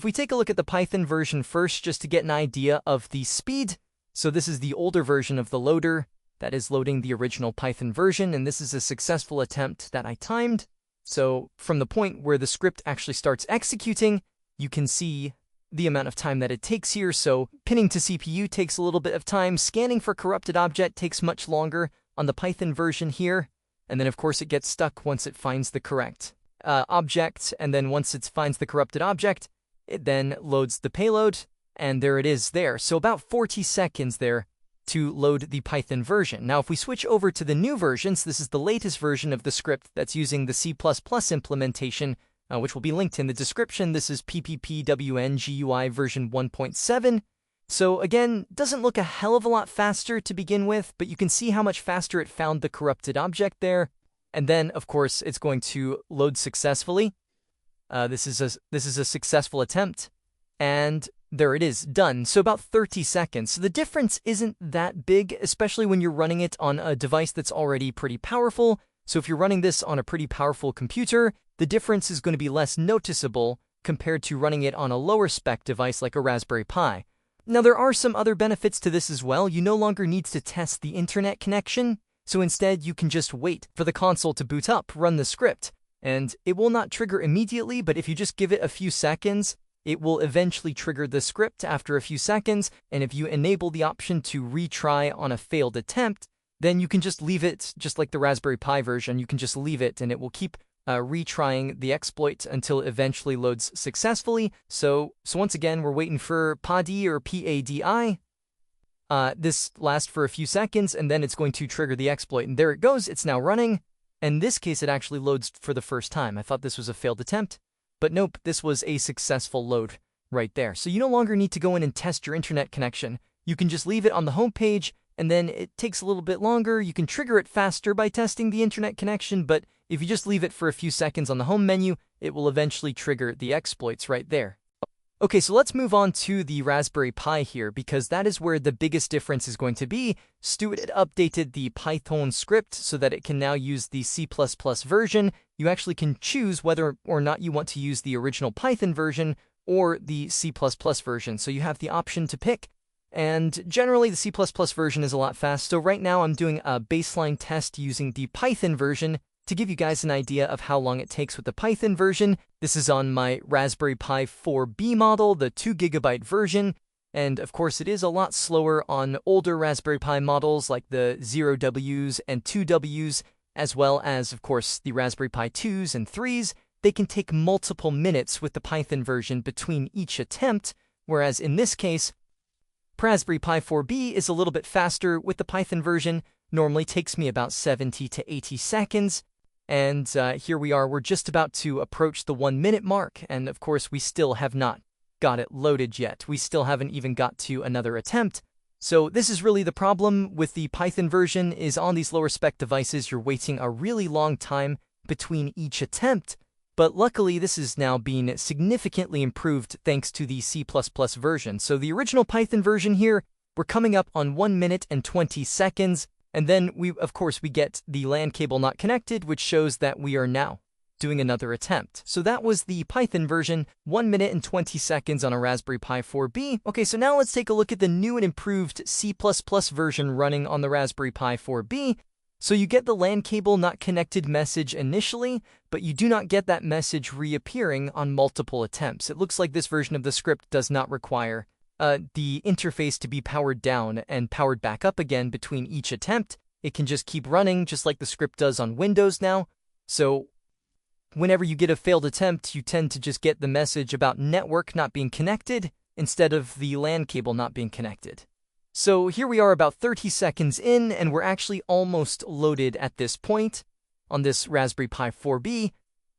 If we take a look at the Python version first, just to get an idea of the speed, so this is the older version of the loader that is loading the original Python version, and this is a successful attempt that I timed. So from the point where the script actually starts executing, you can see the amount of time that it takes here. So pinning to CPU takes a little bit of time. Scanning for corrupted object takes much longer on the Python version here. And then, of course, it gets stuck once it finds the correct object. And then once it finds the corrupted object, it then loads the payload, and there it is there. So about 40 seconds there to load the Python version. Now, if we switch over to the new versions, this is the latest version of the script that's using the C++ implementation, which will be linked in the description. This is PPPWN-GUI version 1.7. So again, doesn't look a hell of a lot faster to begin with, but you can see how much faster it found the corrupted object there. And then, of course, it's going to load successfully. This is a successful attempt, and there it is, done. So about 30 seconds. So the difference isn't that big, especially when you're running it on a device that's already pretty powerful. So if you're running this on a pretty powerful computer, the difference is going to be less noticeable compared to running it on a lower spec device like a Raspberry Pi. Now, there are some other benefits to this as well. You no longer need to test the internet connection, so instead you can just wait for the console to boot up, run the script. And it will not trigger immediately, but if you just give it a few seconds, it will eventually trigger the script after a few seconds. And if you enable the option to retry on a failed attempt, then you can just leave it, just like the Raspberry Pi version. You can just leave it, and it will keep retrying the exploit until it eventually loads successfully. So once again, we're waiting for PADI or PADI. This lasts for a few seconds, and then it's going to trigger the exploit. And there it goes. It's now running. In this case, it actually loads for the first time. I thought this was a failed attempt, but nope, this was a successful load right there. So you no longer need to go in and test your internet connection. You can just leave it on the home page, and then it takes a little bit longer. You can trigger it faster by testing the internet connection, but if you just leave it for a few seconds on the home menu, it will eventually trigger the exploits right there. Okay, so let's move on to the Raspberry Pi here, because that is where the biggest difference is going to be. Stu had updated the Python script so that it can now use the C++ version. You actually can choose whether or not you want to use the original Python version or the C++ version. So you have the option to pick. And generally, the C++ version is a lot fast. So right now, I'm doing a baseline test using the Python version to give you guys an idea of how long it takes with the Python version. This is on my Raspberry Pi 4B model, the 2GB version, and of course it is a lot slower on older Raspberry Pi models like the 0Ws and 2Ws, as well as, of course, the Raspberry Pi 2s and 3s. They can take multiple minutes with the Python version between each attempt, whereas in this case, Raspberry Pi 4B is a little bit faster with the Python version. Normally takes me about 70 to 80 seconds. And here we are, we're just about to approach the 1 minute mark, and of course we still have not got it loaded yet. We still haven't even got to another attempt. So this is really the problem with the Python version, is on these lower spec devices, you're waiting a really long time between each attempt. But luckily, this is now being significantly improved thanks to the C++ version. So the original Python version here, we're coming up on 1 minute and 20 seconds. And then, of course, we get the LAN cable not connected, which shows that we are now doing another attempt. So that was the Python version, 1 minute and 20 seconds on a Raspberry Pi 4B. Okay, so now let's take a look at the new and improved C++ version running on the Raspberry Pi 4B. So you get the LAN cable not connected message initially, but you do not get that message reappearing on multiple attempts. It looks like this version of the script does not require the interface to be powered down and powered back up again between each attempt. It can just keep running, just like the script does on Windows now. So whenever you get a failed attempt, you tend to just get the message about network not being connected instead of the LAN cable not being connected. So here we are about 30 seconds in, and we're actually almost loaded at this point on this Raspberry Pi 4B.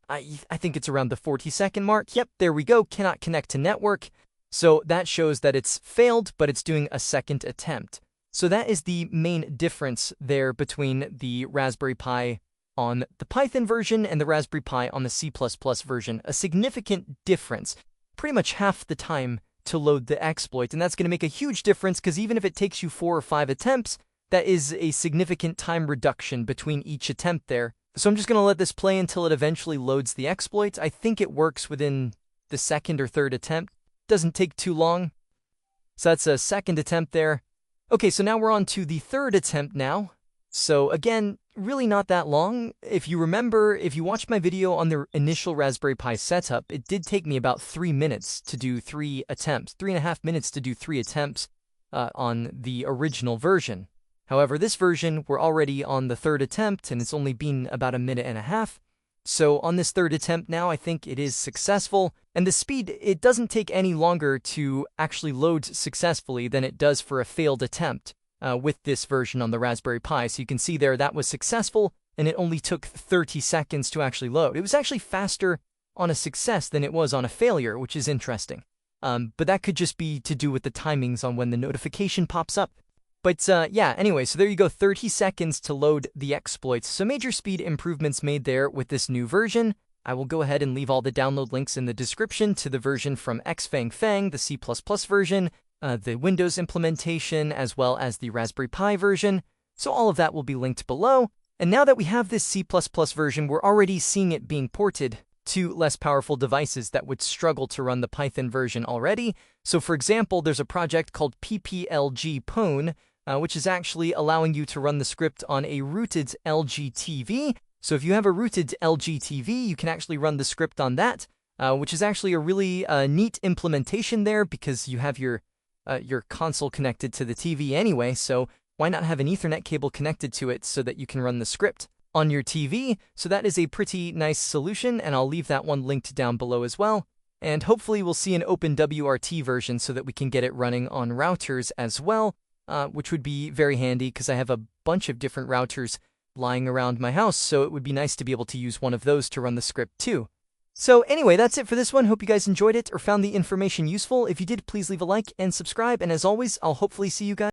I think it's around the 40-second mark. Yep, there we go, cannot connect to network. So that shows that it's failed, but it's doing a second attempt. So that is the main difference there between the Raspberry Pi on the Python version and the Raspberry Pi on the C++ version. A significant difference, pretty much half the time to load the exploit. And that's going to make a huge difference, because even if it takes you 4 or 5 attempts, that is a significant time reduction between each attempt there. So I'm just going to let this play until it eventually loads the exploit. I think it works within the second or third attempt. Doesn't take too long. So that's a second attempt there. Okay, so now we're on to the third attempt now. So again, really not that long. If you remember, if you watched my video on the initial Raspberry Pi setup, it did take me about 3 minutes to do 3 attempts, 3.5 minutes to do 3 attempts on the original version. However, this version, we're already on the third attempt, and it's only been about 1.5 minutes. So on this third attempt now, I think it is successful, and the speed, it doesn't take any longer to actually load successfully than it does for a failed attempt with this version on the Raspberry Pi. So you can see there that was successful, and it only took 30 seconds to actually load. It was actually faster on a success than it was on a failure, which is interesting. But that could just be to do with the timings on when the notification pops up. But yeah, anyway, so there you go, 30 seconds to load the exploits. So major speed improvements made there with this new version. I will go ahead and leave all the download links in the description to the version from XFangFang, the C++ version, the Windows implementation, as well as the Raspberry Pi version. So all of that will be linked below. And now that we have this C++ version, we're already seeing it being ported to less powerful devices that would struggle to run the Python version already. So for example, there's a project called PPLG Pwn, which is actually allowing you to run the script on a rooted LG TV. So if you have a rooted LG TV, you can actually run the script on that, which is actually a really neat implementation there because you have your console connected to the TV anyway, so why not have an Ethernet cable connected to it so that you can run the script on your TV? So that is a pretty nice solution, and I'll leave that one linked down below as well. And hopefully we'll see an OpenWRT version so that we can get it running on routers as well, which would be very handy because I have a bunch of different routers lying around my house, so it would be nice to be able to use one of those to run the script too. So anyway, that's it for this one. Hope you guys enjoyed it or found the information useful. If you did, please leave a like and subscribe, and as always, I'll hopefully see you guys